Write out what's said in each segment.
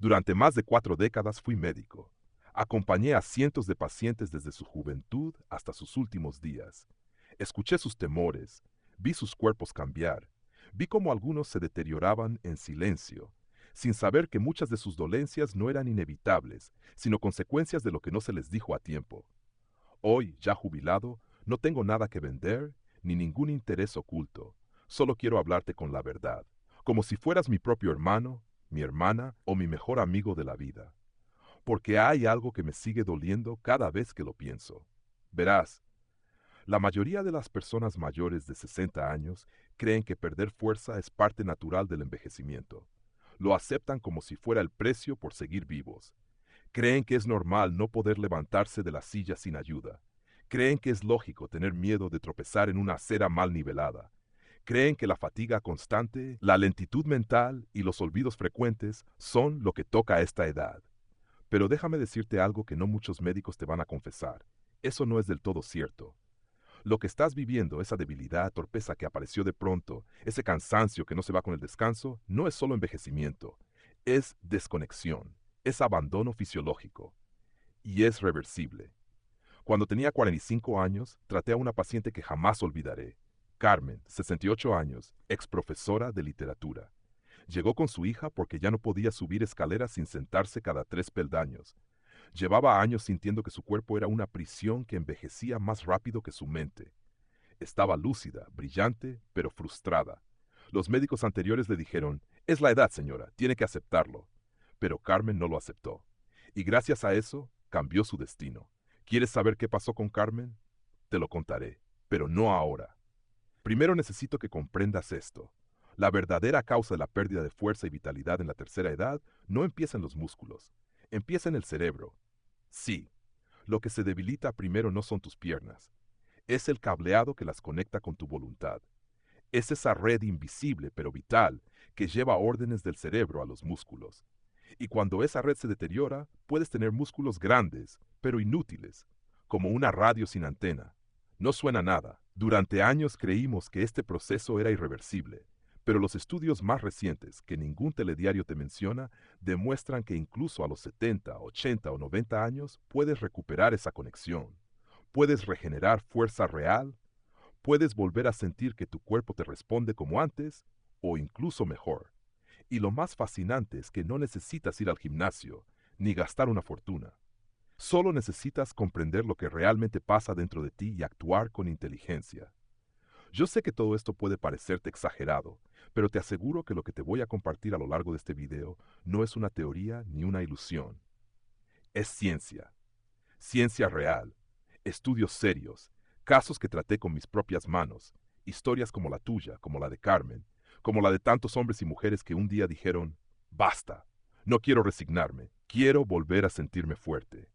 Durante más de 4 décadas fui médico. Acompañé a cientos de pacientes desde su juventud hasta sus últimos días. Escuché sus temores, vi sus cuerpos cambiar, vi cómo algunos se deterioraban en silencio, sin saber que muchas de sus dolencias no eran inevitables, sino consecuencias de lo que no se les dijo a tiempo. Hoy, ya jubilado, no tengo nada que vender, ni ningún interés oculto. Solo quiero hablarte con la verdad, como si fueras mi propio hermano, mi hermana o mi mejor amigo de la vida. Porque hay algo que me sigue doliendo cada vez que lo pienso. Verás, la mayoría de las personas mayores de 60 años creen que perder fuerza es parte natural del envejecimiento. Lo aceptan como si fuera el precio por seguir vivos. Creen que es normal no poder levantarse de la silla sin ayuda. Creen que es lógico tener miedo de tropezar en una acera mal nivelada. Creen que la fatiga constante, la lentitud mental y los olvidos frecuentes son lo que toca a esta edad. Pero déjame decirte algo que no muchos médicos te van a confesar. Eso no es del todo cierto. Lo que estás viviendo, esa debilidad, torpeza que apareció de pronto, ese cansancio que no se va con el descanso, no es solo envejecimiento, es desconexión, es abandono fisiológico y es reversible. Cuando tenía 45 años, traté a una paciente que jamás olvidaré. Carmen, 68 años, ex profesora de literatura. Llegó con su hija porque ya no podía subir escaleras sin sentarse cada 3 peldaños. Llevaba años sintiendo que su cuerpo era una prisión que envejecía más rápido que su mente. Estaba lúcida, brillante, pero frustrada. Los médicos anteriores le dijeron, es la edad, señora, tiene que aceptarlo. Pero Carmen no lo aceptó. Y gracias a eso, cambió su destino. ¿Quieres saber qué pasó con Carmen? Te lo contaré, pero no ahora. Primero necesito que comprendas esto. La verdadera causa de la pérdida de fuerza y vitalidad en la tercera edad no empieza en los músculos, empieza en el cerebro. Sí, lo que se debilita primero no son tus piernas, es el cableado que las conecta con tu voluntad. Es esa red invisible pero vital que lleva órdenes del cerebro a los músculos. Y cuando esa red se deteriora, puedes tener músculos grandes, pero inútiles, como una radio sin antena. No suena nada. Durante años creímos que este proceso era irreversible, pero los estudios más recientes, que ningún telediario te menciona, demuestran que incluso a los 70, 80 o 90 años puedes recuperar esa conexión. Puedes regenerar fuerza real, puedes volver a sentir que tu cuerpo te responde como antes o incluso mejor. Y lo más fascinante es que no necesitas ir al gimnasio ni gastar una fortuna. Solo necesitas comprender lo que realmente pasa dentro de ti y actuar con inteligencia. Yo sé que todo esto puede parecerte exagerado, pero te aseguro que lo que te voy a compartir a lo largo de este video no es una teoría ni una ilusión. Es ciencia, ciencia real, estudios serios, casos que traté con mis propias manos, historias como la tuya, como la de Carmen, como la de tantos hombres y mujeres que un día dijeron, basta, no quiero resignarme, quiero volver a sentirme fuerte.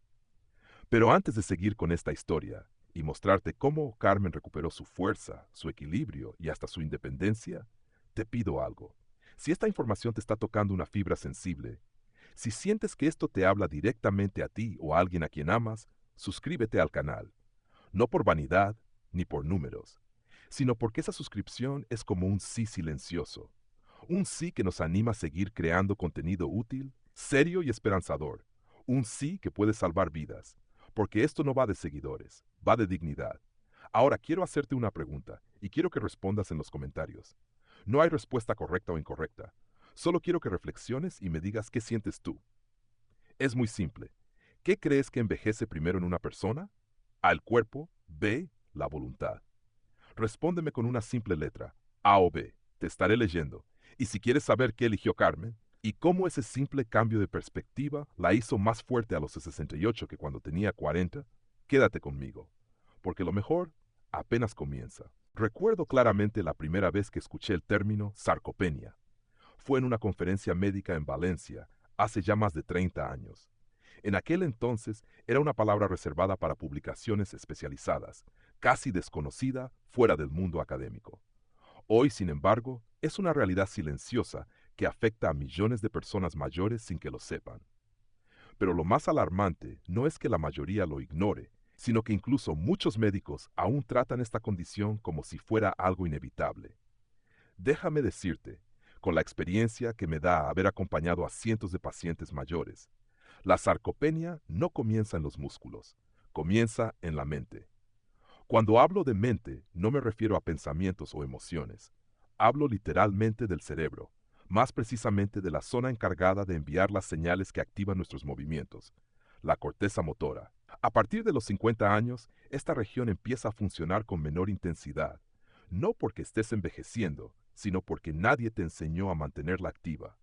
Pero antes de seguir con esta historia y mostrarte cómo Carmen recuperó su fuerza, su equilibrio y hasta su independencia, te pido algo. Si esta información te está tocando una fibra sensible, si sientes que esto te habla directamente a ti o a alguien a quien amas, suscríbete al canal. No por vanidad ni por números, sino porque esa suscripción es como un sí silencioso. Un sí que nos anima a seguir creando contenido útil, serio y esperanzador. Un sí que puede salvar vidas, porque esto no va de seguidores, va de dignidad. Ahora quiero hacerte una pregunta y quiero que respondas en los comentarios. No hay respuesta correcta o incorrecta. Solo quiero que reflexiones y me digas qué sientes tú. Es muy simple. ¿Qué crees que envejece primero en una persona? A, el cuerpo; B, la voluntad. Respóndeme con una simple letra, A o B. Te estaré leyendo. Y si quieres saber qué eligió Carmen y cómo ese simple cambio de perspectiva la hizo más fuerte a los 68 que cuando tenía 40, quédate conmigo, porque lo mejor apenas comienza. Recuerdo claramente la primera vez que escuché el término sarcopenia. Fue en una conferencia médica en Valencia, hace ya más de 30 años. En aquel entonces era una palabra reservada para publicaciones especializadas, casi desconocida fuera del mundo académico. Hoy, sin embargo, es una realidad silenciosa que afecta a millones de personas mayores sin que lo sepan. Pero lo más alarmante no es que la mayoría lo ignore, sino que incluso muchos médicos aún tratan esta condición como si fuera algo inevitable. Déjame decirte, con la experiencia que me da haber acompañado a cientos de pacientes mayores. La sarcopenia no comienza en los músculos, comienza en la mente. Cuando hablo de mente, no me refiero a pensamientos o emociones. Hablo literalmente del cerebro, más precisamente de la zona encargada de enviar las señales que activan nuestros movimientos, la corteza motora. A partir de los 50 años, esta región empieza a funcionar con menor intensidad, no porque estés envejeciendo, sino porque nadie te enseñó a mantenerla activa.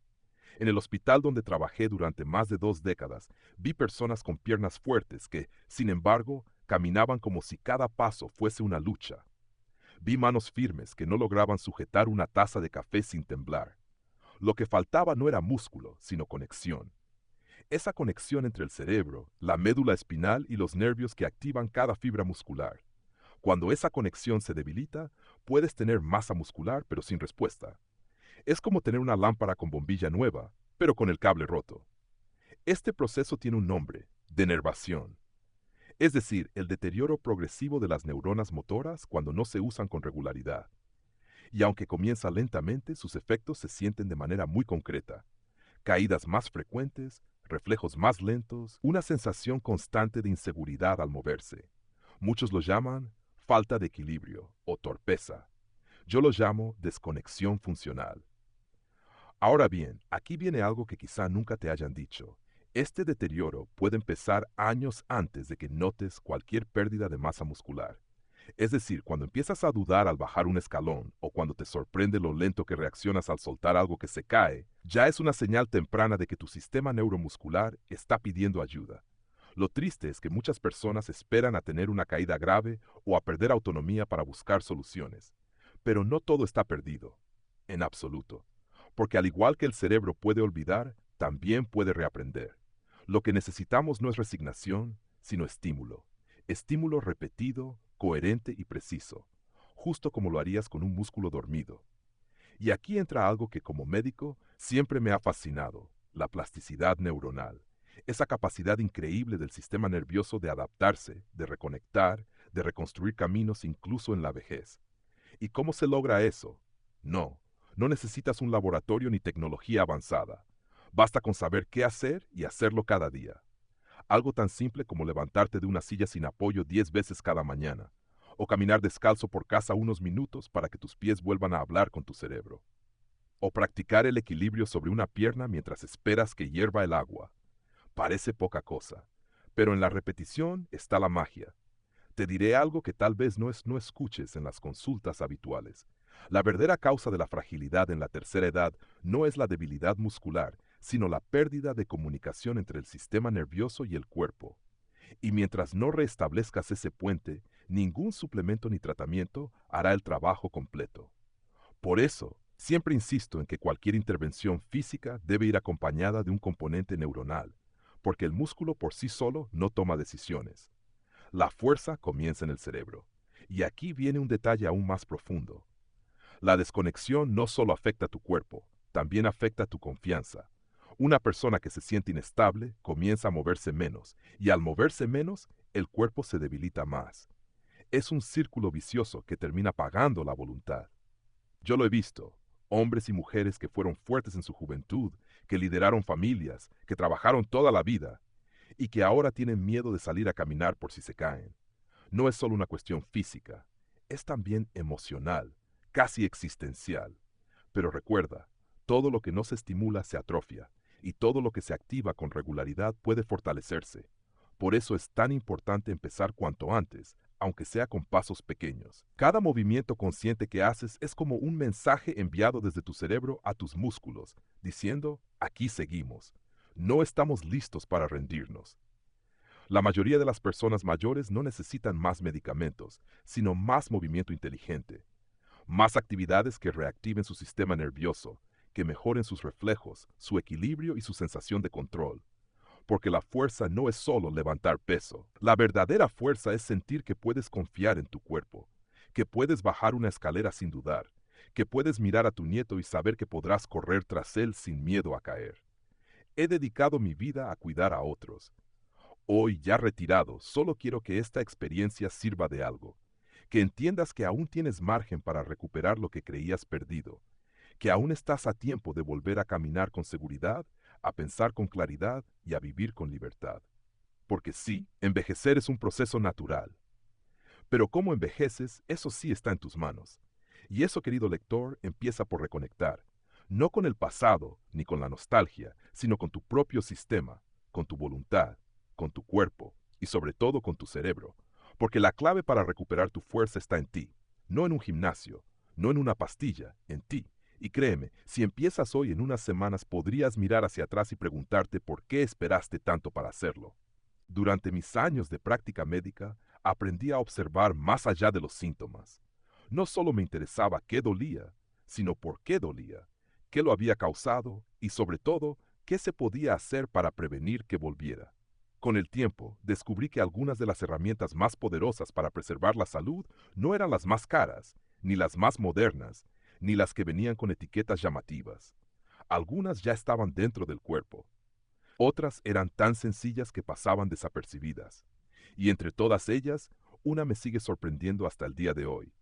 En el hospital donde trabajé durante más de 2 décadas, vi personas con piernas fuertes que, sin embargo, caminaban como si cada paso fuese una lucha. Vi manos firmes que no lograban sujetar una taza de café sin temblar. Lo que faltaba no era músculo, sino conexión. Esa conexión entre el cerebro, la médula espinal y los nervios que activan cada fibra muscular. Cuando esa conexión se debilita, puedes tener masa muscular pero sin respuesta. Es como tener una lámpara con bombilla nueva, pero con el cable roto. Este proceso tiene un nombre: denervación. Es decir, el deterioro progresivo de las neuronas motoras cuando no se usan con regularidad. Y aunque comienza lentamente, sus efectos se sienten de manera muy concreta. Caídas más frecuentes, reflejos más lentos, una sensación constante de inseguridad al moverse. Muchos lo llaman falta de equilibrio o torpeza. Yo lo llamo desconexión funcional. Ahora bien, aquí viene algo que quizá nunca te hayan dicho. Este deterioro puede empezar años antes de que notes cualquier pérdida de masa muscular. Es decir, cuando empiezas a dudar al bajar un escalón o cuando te sorprende lo lento que reaccionas al soltar algo que se cae, ya es una señal temprana de que tu sistema neuromuscular está pidiendo ayuda. Lo triste es que muchas personas esperan a tener una caída grave o a perder autonomía para buscar soluciones. Pero no todo está perdido, en absoluto. Porque al igual que el cerebro puede olvidar, también puede reaprender. Lo que necesitamos no es resignación, sino estímulo. Estímulo repetido, coherente y preciso, justo como lo harías con un músculo dormido. Y aquí entra algo que como médico siempre me ha fascinado: la plasticidad neuronal. Esa capacidad increíble del sistema nervioso de adaptarse, de reconectar, de reconstruir caminos incluso en la vejez. ¿Y cómo se logra eso? No, no necesitas un laboratorio ni tecnología avanzada. Basta con saber qué hacer y hacerlo cada día. Algo tan simple como levantarte de una silla sin apoyo 10 veces cada mañana, o caminar descalzo por casa unos minutos para que tus pies vuelvan a hablar con tu cerebro, o practicar el equilibrio sobre una pierna mientras esperas que hierva el agua. Parece poca cosa, pero en la repetición está la magia. Te diré algo que tal vez no escuches en las consultas habituales. La verdadera causa de la fragilidad en la tercera edad no es la debilidad muscular, sino la pérdida de comunicación entre el sistema nervioso y el cuerpo. Y mientras no restablezcas ese puente, ningún suplemento ni tratamiento hará el trabajo completo. Por eso, siempre insisto en que cualquier intervención física debe ir acompañada de un componente neuronal, porque el músculo por sí solo no toma decisiones. La fuerza comienza en el cerebro. Y aquí viene un detalle aún más profundo. La desconexión no solo afecta a tu cuerpo, también afecta a tu confianza. Una persona que se siente inestable comienza a moverse menos, y al moverse menos, el cuerpo se debilita más. Es un círculo vicioso que termina pagando la voluntad. Yo lo he visto: hombres y mujeres que fueron fuertes en su juventud, que lideraron familias, que trabajaron toda la vida, y que ahora tienen miedo de salir a caminar por si se caen. No es solo una cuestión física, es también emocional, casi existencial. Pero recuerda, todo lo que no se estimula se atrofia, y todo lo que se activa con regularidad puede fortalecerse. Por eso es tan importante empezar cuanto antes, aunque sea con pasos pequeños. Cada movimiento consciente que haces es como un mensaje enviado desde tu cerebro a tus músculos, diciendo: aquí seguimos. No estamos listos para rendirnos. La mayoría de las personas mayores no necesitan más medicamentos, sino más movimiento inteligente, más actividades que reactiven su sistema nervioso, que mejoren sus reflejos, su equilibrio y su sensación de control. Porque la fuerza no es solo levantar peso. La verdadera fuerza es sentir que puedes confiar en tu cuerpo, que puedes bajar una escalera sin dudar, que puedes mirar a tu nieto y saber que podrás correr tras él sin miedo a caer. He dedicado mi vida a cuidar a otros. Hoy, ya retirado, solo quiero que esta experiencia sirva de algo, que entiendas que aún tienes margen para recuperar lo que creías perdido, que aún estás a tiempo de volver a caminar con seguridad, a pensar con claridad y a vivir con libertad. Porque sí, envejecer es un proceso natural. Pero cómo envejeces, eso sí está en tus manos. Y eso, querido lector, empieza por reconectar, no con el pasado ni con la nostalgia, sino con tu propio sistema, con tu voluntad, con tu cuerpo y sobre todo con tu cerebro. Porque la clave para recuperar tu fuerza está en ti, no en un gimnasio, no en una pastilla, en ti. Y créeme, si empiezas hoy, en unas semanas podrías mirar hacia atrás y preguntarte por qué esperaste tanto para hacerlo. Durante mis años de práctica médica, aprendí a observar más allá de los síntomas. No solo me interesaba qué dolía, sino por qué dolía, qué lo había causado y sobre todo, qué se podía hacer para prevenir que volviera. Con el tiempo, descubrí que algunas de las herramientas más poderosas para preservar la salud no eran las más caras, ni las más modernas, ni las que venían con etiquetas llamativas. Algunas ya estaban dentro del cuerpo. Otras eran tan sencillas que pasaban desapercibidas. Y entre todas ellas, una me sigue sorprendiendo hasta el día de hoy: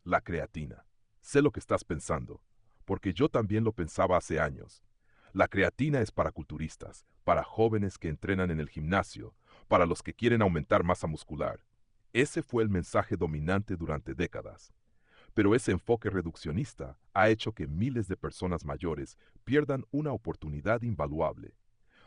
la creatina. Sé lo que estás pensando, porque yo también lo pensaba hace años. La creatina es para culturistas, para jóvenes que entrenan en el gimnasio, para los que quieren aumentar masa muscular. Ese fue el mensaje dominante durante décadas. Pero ese enfoque reduccionista ha hecho que miles de personas mayores pierdan una oportunidad invaluable.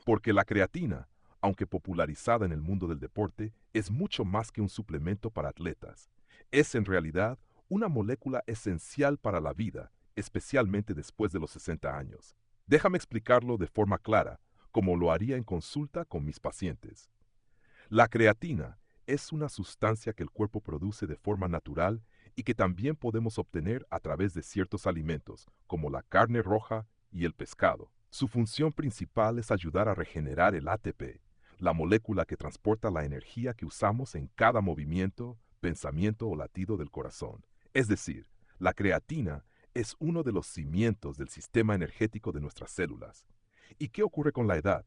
Porque la creatina, aunque popularizada en el mundo del deporte, es mucho más que un suplemento para atletas. Es en realidad una molécula esencial para la vida, especialmente después de los 60 años. Déjame explicarlo de forma clara, como lo haría en consulta con mis pacientes. La creatina es una sustancia que el cuerpo produce de forma natural y que también podemos obtener a través de ciertos alimentos, como la carne roja y el pescado. Su función principal es ayudar a regenerar el ATP, la molécula que transporta la energía que usamos en cada movimiento, pensamiento o latido del corazón. Es decir, la creatina es uno de los cimientos del sistema energético de nuestras células. ¿Y qué ocurre con la edad?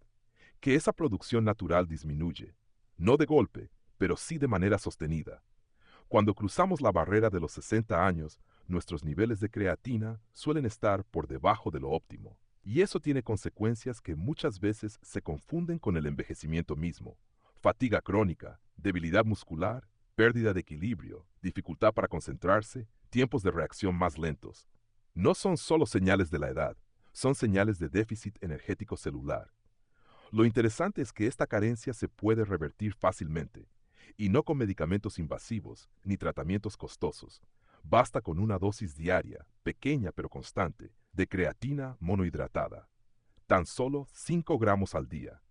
Que esa producción natural disminuye, no de golpe, pero sí de manera sostenida. Cuando cruzamos la barrera de los 60 años, nuestros niveles de creatina suelen estar por debajo de lo óptimo. Y eso tiene consecuencias que muchas veces se confunden con el envejecimiento mismo: fatiga crónica, debilidad muscular, pérdida de equilibrio, dificultad para concentrarse, tiempos de reacción más lentos. No son solo señales de la edad, son señales de déficit energético celular. Lo interesante es que esta carencia se puede revertir fácilmente, y no con medicamentos invasivos ni tratamientos costosos. Basta con una dosis diaria, pequeña pero constante, de creatina monohidratada. Tan solo 5 gramos al día.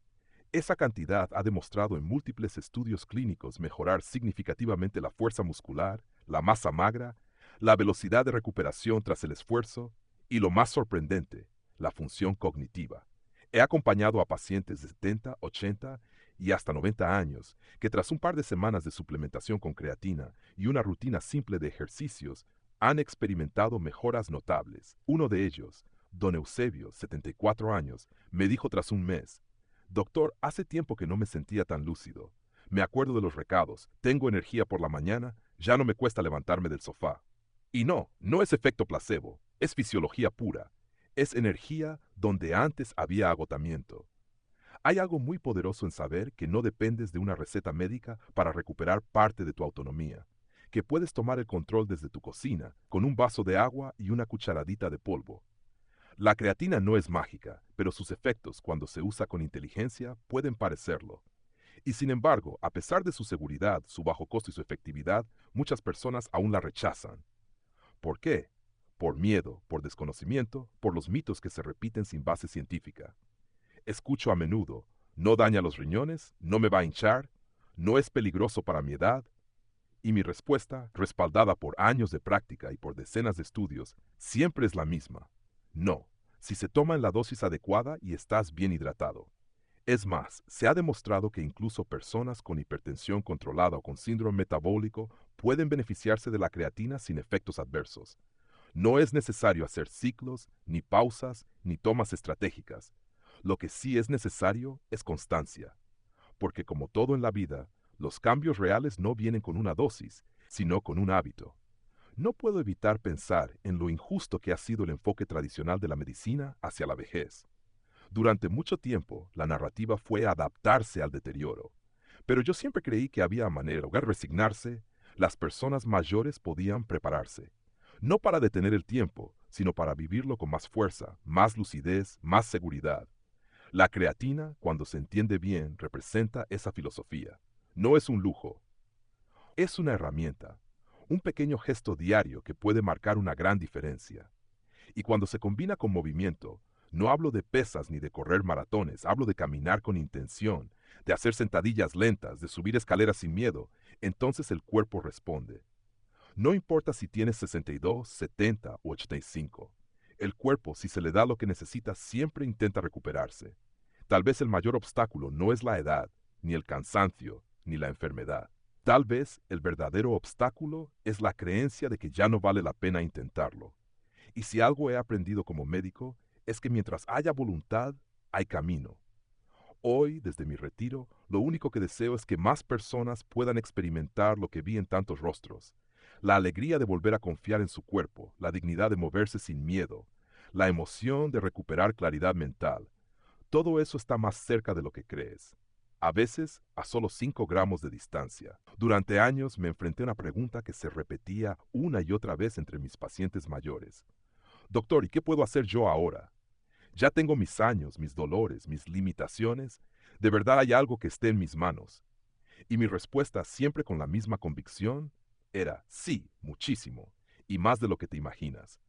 Esa cantidad ha demostrado en múltiples estudios clínicos mejorar significativamente la fuerza muscular, la masa magra, la velocidad de recuperación tras el esfuerzo y, lo más sorprendente, la función cognitiva. He acompañado a pacientes de 70, 80 y hasta 90 años que, tras un par de semanas de suplementación con creatina y una rutina simple de ejercicios, han experimentado mejoras notables. Uno de ellos, don Eusebio, 74 años, me dijo tras un mes: «Doctor, hace tiempo que no me sentía tan lúcido. Me acuerdo de los recados, tengo energía por la mañana, ya no me cuesta levantarme del sofá». Y no, no es efecto placebo, es fisiología pura. Es energía donde antes había agotamiento. Hay algo muy poderoso en saber que no dependes de una receta médica para recuperar parte de tu autonomía, que puedes tomar el control desde tu cocina, con un vaso de agua y una cucharadita de polvo. La creatina no es mágica, pero sus efectos, cuando se usa con inteligencia, pueden parecerlo. Y sin embargo, a pesar de su seguridad, su bajo costo y su efectividad, muchas personas aún la rechazan. ¿Por qué? Por miedo, por desconocimiento, por los mitos que se repiten sin base científica. Escucho a menudo: no daña los riñones, no me va a hinchar, no es peligroso para mi edad. Y mi respuesta, respaldada por años de práctica y por decenas de estudios, siempre es la misma: no, si se toma en la dosis adecuada y estás bien hidratado. Es más, se ha demostrado que incluso personas con hipertensión controlada o con síndrome metabólico pueden beneficiarse de la creatina sin efectos adversos. No es necesario hacer ciclos, ni pausas, ni tomas estratégicas. Lo que sí es necesario es constancia, porque como todo en la vida, los cambios reales no vienen con una dosis, sino con un hábito. No puedo evitar pensar en lo injusto que ha sido el enfoque tradicional de la medicina hacia la vejez. Durante mucho tiempo, la narrativa fue adaptarse al deterioro. Pero yo siempre creí que había manera, en lugar de resignarse, las personas mayores podían prepararse. No para detener el tiempo, sino para vivirlo con más fuerza, más lucidez, más seguridad. La creatina, cuando se entiende bien, representa esa filosofía. No es un lujo, es una herramienta, un pequeño gesto diario que puede marcar una gran diferencia. Y cuando se combina con movimiento, no hablo de pesas ni de correr maratones, hablo de caminar con intención, de hacer sentadillas lentas, de subir escaleras sin miedo, entonces el cuerpo responde. No importa si tienes 62, 70 o 85. El cuerpo, si se le da lo que necesita, siempre intenta recuperarse. Tal vez el mayor obstáculo no es la edad, ni el cansancio, ni la enfermedad. Tal vez el verdadero obstáculo es la creencia de que ya no vale la pena intentarlo. Y si algo he aprendido como médico, es que mientras haya voluntad, hay camino. Hoy, desde mi retiro, lo único que deseo es que más personas puedan experimentar lo que vi en tantos rostros. La alegría de volver a confiar en su cuerpo, la dignidad de moverse sin miedo, la emoción de recuperar claridad mental. Todo eso está más cerca de lo que crees. A veces, a solo 5 gramos de distancia. Durante años me enfrenté a una pregunta que se repetía una y otra vez entre mis pacientes mayores. Doctor, ¿y qué puedo hacer yo ahora? Ya tengo mis años, mis dolores, mis limitaciones. ¿De verdad hay algo que esté en mis manos? Y mi respuesta, siempre con la misma convicción, era sí, muchísimo, y más de lo que te imaginas.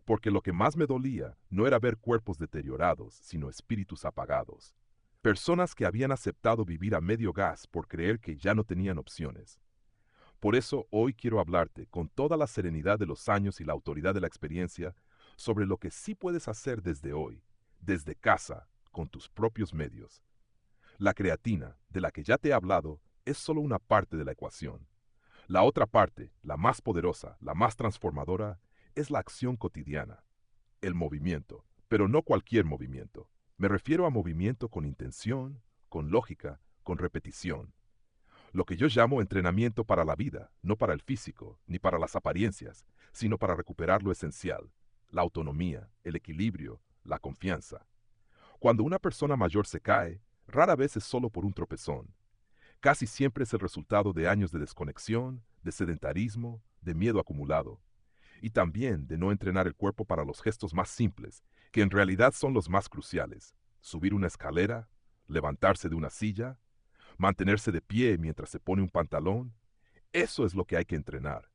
Porque lo que más me dolía no era ver cuerpos deteriorados, sino espíritus apagados. Personas que habían aceptado vivir a medio gas por creer que ya no tenían opciones. Por eso hoy quiero hablarte, con toda la serenidad de los años y la autoridad de la experiencia, sobre lo que sí puedes hacer desde hoy, desde casa, con tus propios medios. La creatina, de la que ya te he hablado, es solo una parte de la ecuación. La otra parte, la más poderosa, la más transformadora, es la acción cotidiana, el movimiento, pero no cualquier movimiento. Me refiero a movimiento con intención, con lógica, con repetición. Lo que yo llamo entrenamiento para la vida, no para el físico, ni para las apariencias, sino para recuperar lo esencial, la autonomía, el equilibrio, la confianza. Cuando una persona mayor se cae, rara vez es solo por un tropezón. Casi siempre es el resultado de años de desconexión, de sedentarismo, de miedo acumulado, y también de no entrenar el cuerpo para los gestos más simples, que en realidad son los más cruciales. Subir una escalera, levantarse de una silla, mantenerse de pie mientras se pone un pantalón. Eso es lo que hay que entrenar,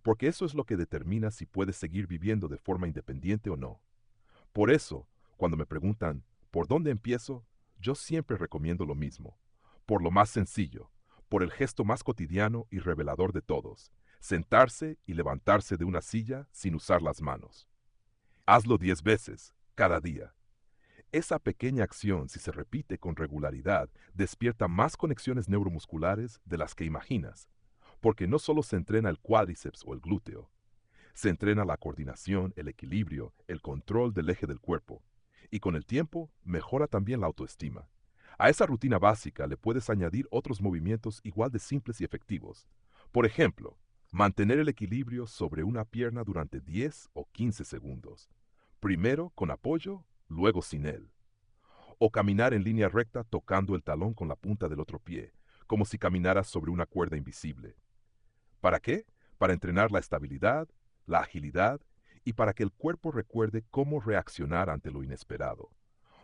porque eso es lo que determina si puedes seguir viviendo de forma independiente o no. Por eso, cuando me preguntan, ¿por dónde empiezo? Yo siempre recomiendo lo mismo. Por lo más sencillo, por el gesto más cotidiano y revelador de todos, sentarse y levantarse de una silla sin usar las manos. Hazlo 10 veces, cada día. Esa pequeña acción, si se repite con regularidad, despierta más conexiones neuromusculares de las que imaginas, porque no solo se entrena el cuádriceps o el glúteo, se entrena la coordinación, el equilibrio, el control del eje del cuerpo, y con el tiempo mejora también la autoestima. A esa rutina básica le puedes añadir otros movimientos igual de simples y efectivos. Por ejemplo, mantener el equilibrio sobre una pierna durante 10 o 15 segundos. Primero con apoyo, luego sin él. O caminar en línea recta tocando el talón con la punta del otro pie, como si caminaras sobre una cuerda invisible. ¿Para qué? Para entrenar la estabilidad, la agilidad y para que el cuerpo recuerde cómo reaccionar ante lo inesperado.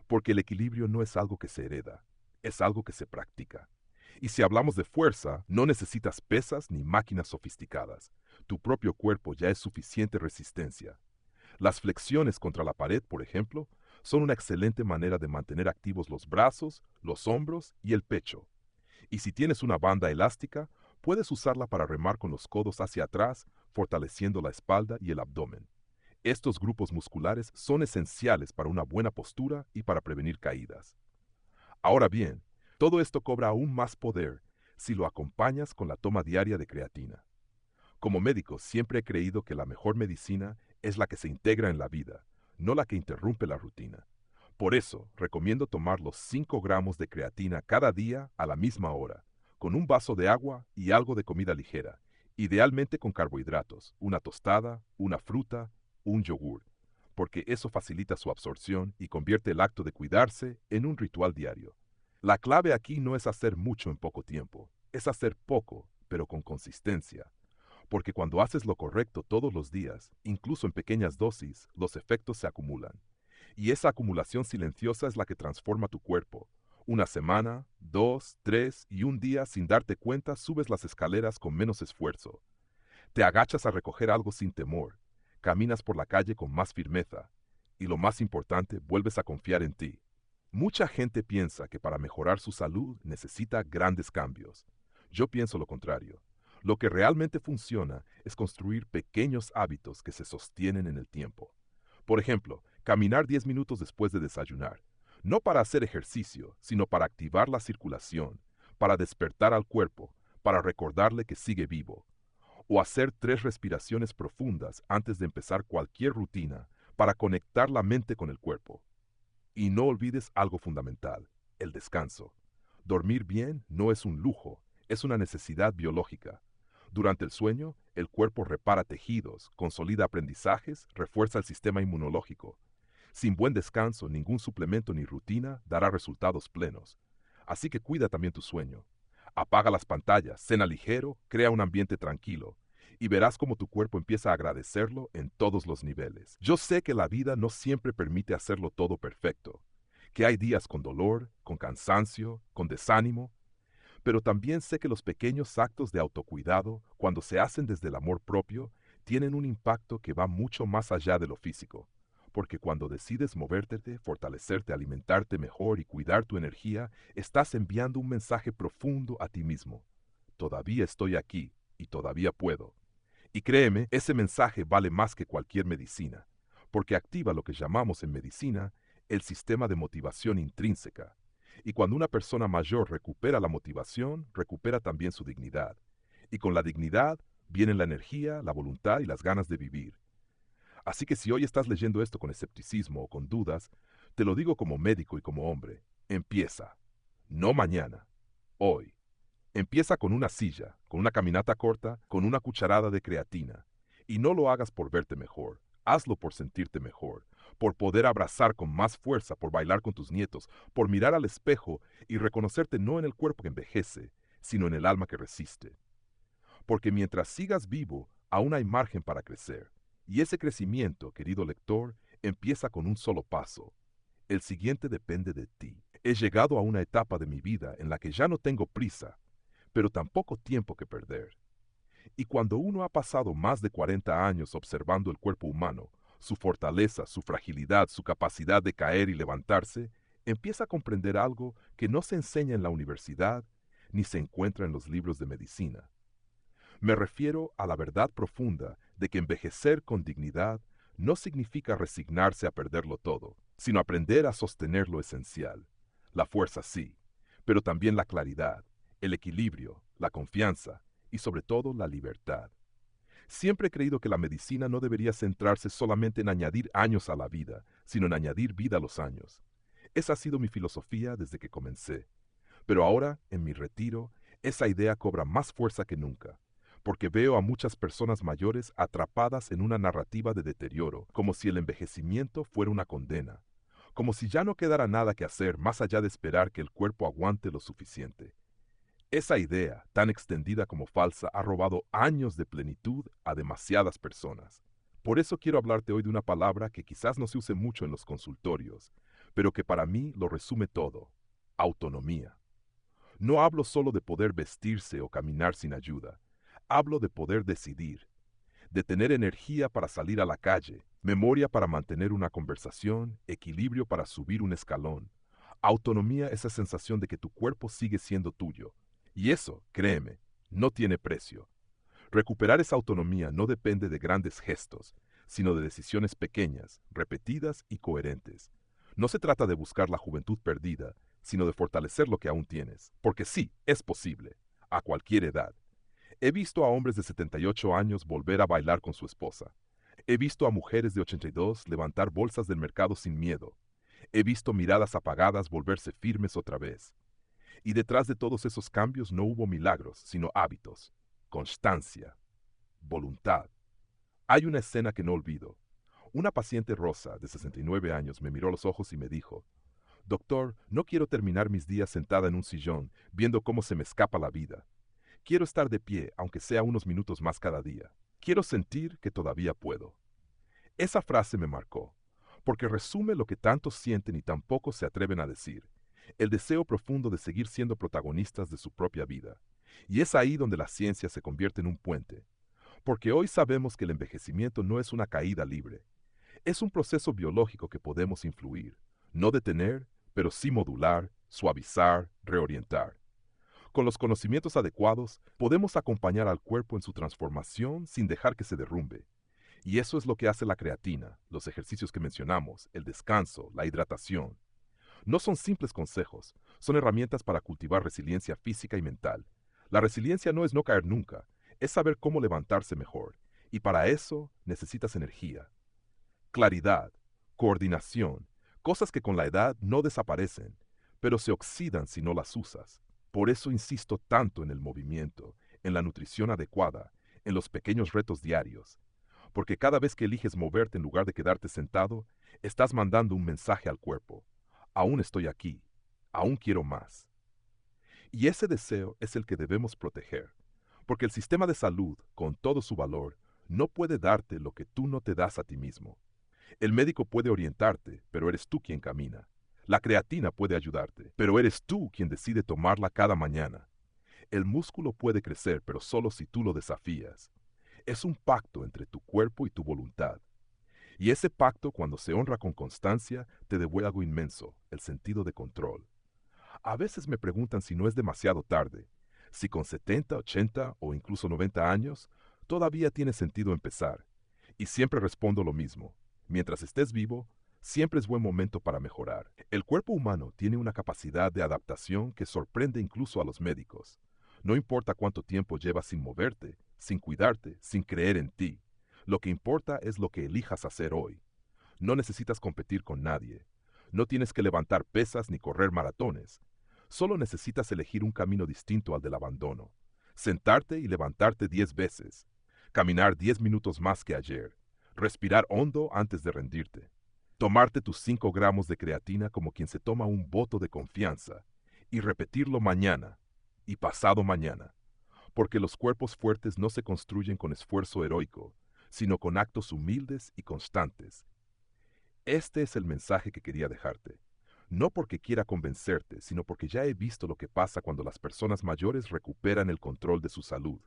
Porque el equilibrio no es algo que se hereda, es algo que se practica. Y si hablamos de fuerza, no necesitas pesas ni máquinas sofisticadas. Tu propio cuerpo ya es suficiente resistencia. Las flexiones contra la pared, por ejemplo, son una excelente manera de mantener activos los brazos, los hombros y el pecho. Y si tienes una banda elástica, puedes usarla para remar con los codos hacia atrás, fortaleciendo la espalda y el abdomen. Estos grupos musculares son esenciales para una buena postura y para prevenir caídas. Ahora bien, todo esto cobra aún más poder si lo acompañas con la toma diaria de creatina. Como médico siempre he creído que la mejor medicina es la que se integra en la vida, no la que interrumpe la rutina. Por eso, recomiendo tomar los 5 gramos de creatina cada día a la misma hora, con un vaso de agua y algo de comida ligera, Idealmente con carbohidratos, una tostada, una fruta, un yogur, porque eso facilita su absorción y convierte el acto de cuidarse en un ritual diario. La clave aquí no es hacer mucho en poco tiempo, es hacer poco, pero con consistencia. Porque cuando haces lo correcto todos los días, incluso en pequeñas dosis, los efectos se acumulan. Y esa acumulación silenciosa es la que transforma tu cuerpo. Una semana, 2, 3 y un día sin darte cuenta subes las escaleras con menos esfuerzo. Te agachas a recoger algo sin temor. Caminas por la calle con más firmeza. Y lo más importante, vuelves a confiar en ti. Mucha gente piensa que para mejorar su salud necesita grandes cambios. Yo pienso lo contrario. Lo que realmente funciona es construir pequeños hábitos que se sostienen en el tiempo. Por ejemplo, caminar 10 minutos después de desayunar. No para hacer ejercicio, sino para activar la circulación, para despertar al cuerpo, para recordarle que sigue vivo. O hacer 3 respiraciones profundas antes de empezar cualquier rutina para conectar la mente con el cuerpo. Y no olvides algo fundamental, el descanso. Dormir bien no es un lujo, es una necesidad biológica. Durante el sueño, el cuerpo repara tejidos, consolida aprendizajes, refuerza el sistema inmunológico. Sin buen descanso, ningún suplemento ni rutina dará resultados plenos. Así que cuida también tu sueño. Apaga las pantallas, cena ligero, crea un ambiente tranquilo. Y verás cómo tu cuerpo empieza a agradecerlo en todos los niveles. Yo sé que la vida no siempre permite hacerlo todo perfecto, que hay días con dolor, con cansancio, con desánimo, pero también sé que los pequeños actos de autocuidado, cuando se hacen desde el amor propio, tienen un impacto que va mucho más allá de lo físico. Porque cuando decides moverte, fortalecerte, alimentarte mejor y cuidar tu energía, estás enviando un mensaje profundo a ti mismo. Todavía estoy aquí y todavía puedo. Y créeme, ese mensaje vale más que cualquier medicina, porque activa lo que llamamos en medicina el sistema de motivación intrínseca. Y cuando una persona mayor recupera la motivación, recupera también su dignidad. Y con la dignidad vienen la energía, la voluntad y las ganas de vivir. Así que si hoy estás leyendo esto con escepticismo o con dudas, te lo digo como médico y como hombre, empieza. No mañana, hoy. Empieza con una silla, con una caminata corta, con una cucharada de creatina. Y no lo hagas por verte mejor, hazlo por sentirte mejor, por poder abrazar con más fuerza, por bailar con tus nietos, por mirar al espejo y reconocerte no en el cuerpo que envejece, sino en el alma que resiste. Porque mientras sigas vivo, aún hay margen para crecer. Y ese crecimiento, querido lector, empieza con un solo paso. El siguiente depende de ti. He llegado a una etapa de mi vida en la que ya no tengo prisa, pero tampoco tiempo que perder. Y cuando uno ha pasado más de 40 años observando el cuerpo humano, su fortaleza, su fragilidad, su capacidad de caer y levantarse, empieza a comprender algo que no se enseña en la universidad ni se encuentra en los libros de medicina. Me refiero a la verdad profunda de que envejecer con dignidad no significa resignarse a perderlo todo, sino aprender a sostener lo esencial. La fuerza sí, pero también la claridad, el equilibrio, la confianza y sobre todo la libertad. Siempre he creído que la medicina no debería centrarse solamente en añadir años a la vida, sino en añadir vida a los años. Esa ha sido mi filosofía desde que comencé. Pero ahora, en mi retiro, esa idea cobra más fuerza que nunca, porque veo a muchas personas mayores atrapadas en una narrativa de deterioro, como si el envejecimiento fuera una condena, como si ya no quedara nada que hacer más allá de esperar que el cuerpo aguante lo suficiente. Esa idea, tan extendida como falsa, ha robado años de plenitud a demasiadas personas. Por eso quiero hablarte hoy de una palabra que quizás no se use mucho en los consultorios, pero que para mí lo resume todo: autonomía. No hablo solo de poder vestirse o caminar sin ayuda. Hablo de poder decidir, de tener energía para salir a la calle, memoria para mantener una conversación, equilibrio para subir un escalón. Autonomía, esa sensación de que tu cuerpo sigue siendo tuyo. Y eso, créeme, no tiene precio. Recuperar esa autonomía no depende de grandes gestos, sino de decisiones pequeñas, repetidas y coherentes. No se trata de buscar la juventud perdida, sino de fortalecer lo que aún tienes. Porque sí, es posible, a cualquier edad. He visto a hombres de 78 años volver a bailar con su esposa. He visto a mujeres de 82 levantar bolsas del mercado sin miedo. He visto miradas apagadas volverse firmes otra vez. Y detrás de todos esos cambios no hubo milagros, sino hábitos, constancia. voluntad. Hay una escena que no olvido. Una paciente rosa de 69 años me miró a los ojos y me dijo: Doctor, no quiero terminar mis días sentada en un sillón, viendo cómo se me escapa la vida. Quiero estar de pie, aunque sea unos minutos más cada día. Quiero sentir que todavía puedo. Esa frase me marcó, porque resume lo que tantos sienten y tampoco se atreven a decir: el deseo profundo de seguir siendo protagonistas de su propia vida. Y es ahí donde la ciencia se convierte en un puente, porque hoy sabemos que el envejecimiento no es una caída libre. Es un proceso biológico que podemos influir, no detener, pero sí modular, suavizar, reorientar. Con los conocimientos adecuados, podemos acompañar al cuerpo en su transformación sin dejar que se derrumbe. Y eso es lo que hace la creatina, los ejercicios que mencionamos, el descanso, la hidratación. No son simples consejos, son herramientas para cultivar resiliencia física y mental. La resiliencia no es no caer nunca, es saber cómo levantarse mejor. Y para eso necesitas energía, claridad, coordinación, cosas que con la edad no desaparecen, pero se oxidan si no las usas. Por eso insisto tanto en el movimiento, en la nutrición adecuada, en los pequeños retos diarios, porque cada vez que eliges moverte en lugar de quedarte sentado, estás mandando un mensaje al cuerpo: aún estoy aquí, aún quiero más. Y ese deseo es el que debemos proteger, porque el sistema de salud, con todo su valor, no puede darte lo que tú no te das a ti mismo. El médico puede orientarte, pero eres tú quien camina. La creatina puede ayudarte, pero eres tú quien decide tomarla cada mañana. El músculo puede crecer, pero solo si tú lo desafías. Es un pacto entre tu cuerpo y tu voluntad. Y ese pacto, cuando se honra con constancia, te devuelve algo inmenso: el sentido de control. A veces me preguntan si no es demasiado tarde, si con 70, 80 o incluso 90 años todavía tiene sentido empezar. Y siempre respondo lo mismo: mientras estés vivo, siempre es buen momento para mejorar. El cuerpo humano tiene una capacidad de adaptación que sorprende incluso a los médicos. No importa cuánto tiempo llevas sin moverte, sin cuidarte, sin creer en ti. Lo que importa es lo que elijas hacer hoy. No necesitas competir con nadie. No tienes que levantar pesas ni correr maratones. Solo necesitas elegir un camino distinto al del abandono. Sentarte y levantarte 10 veces. Caminar 10 minutos más que ayer. Respirar hondo antes de rendirte. Tomarte tus 5 gramos de creatina como quien se toma un voto de confianza. Y repetirlo mañana y pasado mañana. Porque los cuerpos fuertes no se construyen con esfuerzo heroico, sino con actos humildes y constantes. Este es el mensaje que quería dejarte. No porque quiera convencerte, sino porque ya he visto lo que pasa cuando las personas mayores recuperan el control de su salud.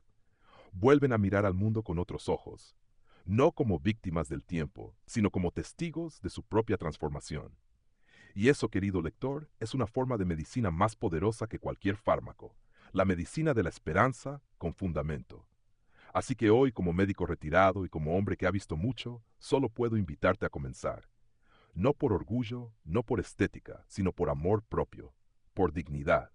Vuelven a mirar al mundo con otros ojos, no como víctimas del tiempo, sino como testigos de su propia transformación. Y eso, querido lector, es una forma de medicina más poderosa que cualquier fármaco, la medicina de la esperanza con fundamento. Así que hoy, como médico retirado y como hombre que ha visto mucho, solo puedo invitarte a comenzar. No por orgullo, no por estética, sino por amor propio, por dignidad,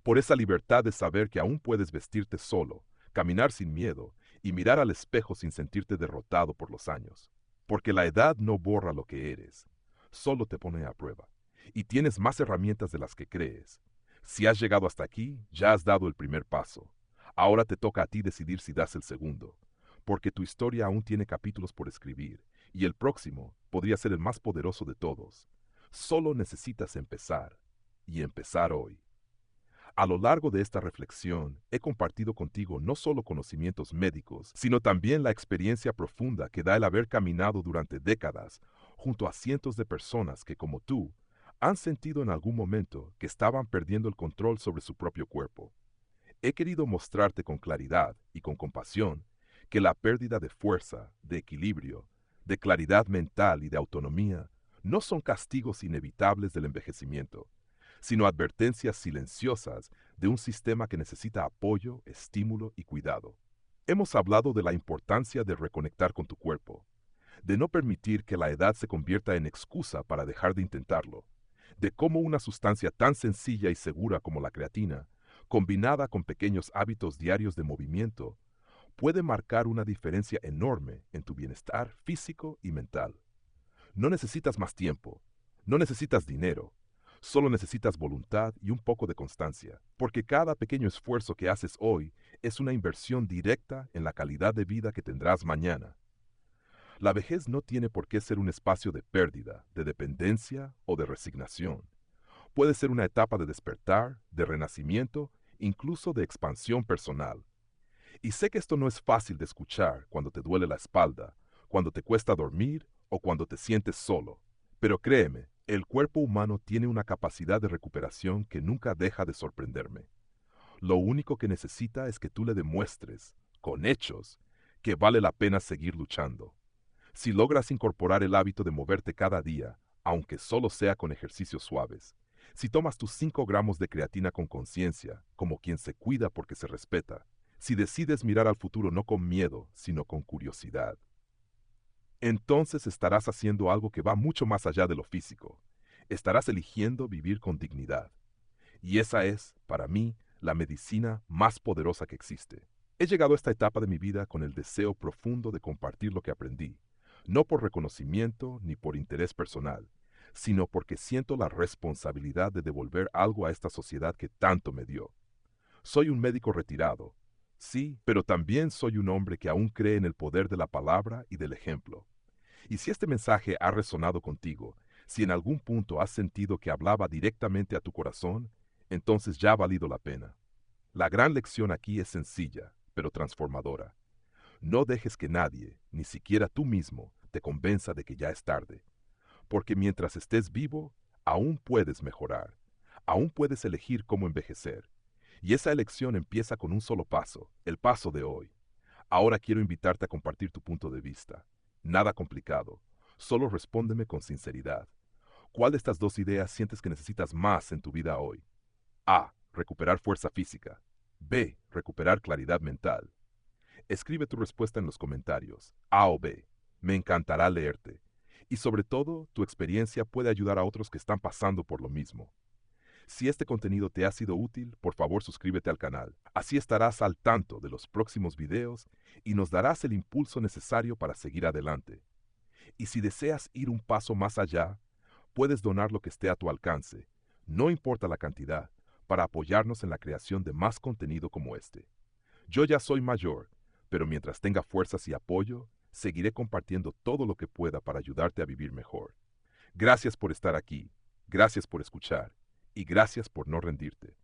por esa libertad de saber que aún puedes vestirte solo, caminar sin miedo y mirar al espejo sin sentirte derrotado por los años. Porque la edad no borra lo que eres, solo te pone a prueba. Y tienes más herramientas de las que crees. Si has llegado hasta aquí, ya has dado el primer paso. Ahora te toca a ti decidir si das el segundo, porque tu historia aún tiene capítulos por escribir, y el próximo podría ser el más poderoso de todos. Solo necesitas empezar, y empezar hoy. A lo largo de esta reflexión, he compartido contigo no solo conocimientos médicos, sino también la experiencia profunda que da el haber caminado durante décadas junto a cientos de personas que, como tú, han sentido en algún momento que estaban perdiendo el control sobre su propio cuerpo. He querido mostrarte con claridad y con compasión que la pérdida de fuerza, de equilibrio, de claridad mental y de autonomía no son castigos inevitables del envejecimiento, sino advertencias silenciosas de un sistema que necesita apoyo, estímulo y cuidado. Hemos hablado de la importancia de reconectar con tu cuerpo, de no permitir que la edad se convierta en excusa para dejar de intentarlo, de cómo una sustancia tan sencilla y segura como la creatina, combinada con pequeños hábitos diarios de movimiento, puede marcar una diferencia enorme en tu bienestar físico y mental. No necesitas más tiempo, no necesitas dinero, solo necesitas voluntad y un poco de constancia, porque cada pequeño esfuerzo que haces hoy Es una inversión directa en la calidad de vida que tendrás mañana. La vejez no tiene por qué ser un espacio de pérdida, de dependencia o de resignación. Puede ser una etapa de despertar, de renacimiento, incluso de expansión personal. Y sé que esto no es fácil de escuchar cuando te duele la espalda, cuando te cuesta dormir o cuando te sientes solo. Pero créeme, el cuerpo humano tiene una capacidad de recuperación que nunca deja de sorprenderme. Lo único que necesita es que tú le demuestres, con hechos, que vale la pena seguir luchando. Si logras incorporar el hábito de moverte cada día, aunque solo sea con ejercicios suaves, si tomas tus 5 gramos de creatina con conciencia, como quien se cuida porque se respeta, si decides mirar al futuro no con miedo, sino con curiosidad, entonces estarás haciendo algo que va mucho más allá de lo físico. Estarás eligiendo vivir con dignidad. Y esa es, para mí, la medicina más poderosa que existe. He llegado a esta etapa de mi vida con el deseo profundo de compartir lo que aprendí, no por reconocimiento ni por interés personal, sino porque siento la responsabilidad de devolver algo a esta sociedad que tanto me dio. Soy un médico retirado, sí, pero también soy un hombre que aún cree en el poder de la palabra y del ejemplo. Y si este mensaje ha resonado contigo, si en algún punto has sentido que hablaba directamente a tu corazón, entonces ya ha valido la pena. La gran lección aquí es sencilla, pero transformadora. No dejes que nadie, ni siquiera tú mismo, te convenza de que ya es tarde. Porque mientras estés vivo, aún puedes mejorar. Aún puedes elegir cómo envejecer. Y esa elección empieza con un solo paso, el paso de hoy. Ahora quiero invitarte a compartir tu punto de vista. Nada complicado. Solo respóndeme con sinceridad. ¿Cuál de estas dos ideas sientes que necesitas más en tu vida hoy? A. Recuperar fuerza física. B. Recuperar claridad mental. Escribe tu respuesta en los comentarios, A o B. Me encantará leerte. Y sobre todo, tu experiencia puede ayudar a otros que están pasando por lo mismo. Si este contenido te ha sido útil, por favor suscríbete al canal. Así estarás al tanto de los próximos videos y nos darás el impulso necesario para seguir adelante. Y si deseas ir un paso más allá, puedes donar lo que esté a tu alcance, no importa la cantidad, para apoyarnos en la creación de más contenido como este. Yo ya soy mayor, pero mientras tenga fuerzas y apoyo, seguiré compartiendo todo lo que pueda para ayudarte a vivir mejor. Gracias por estar aquí, gracias por escuchar y gracias por no rendirte.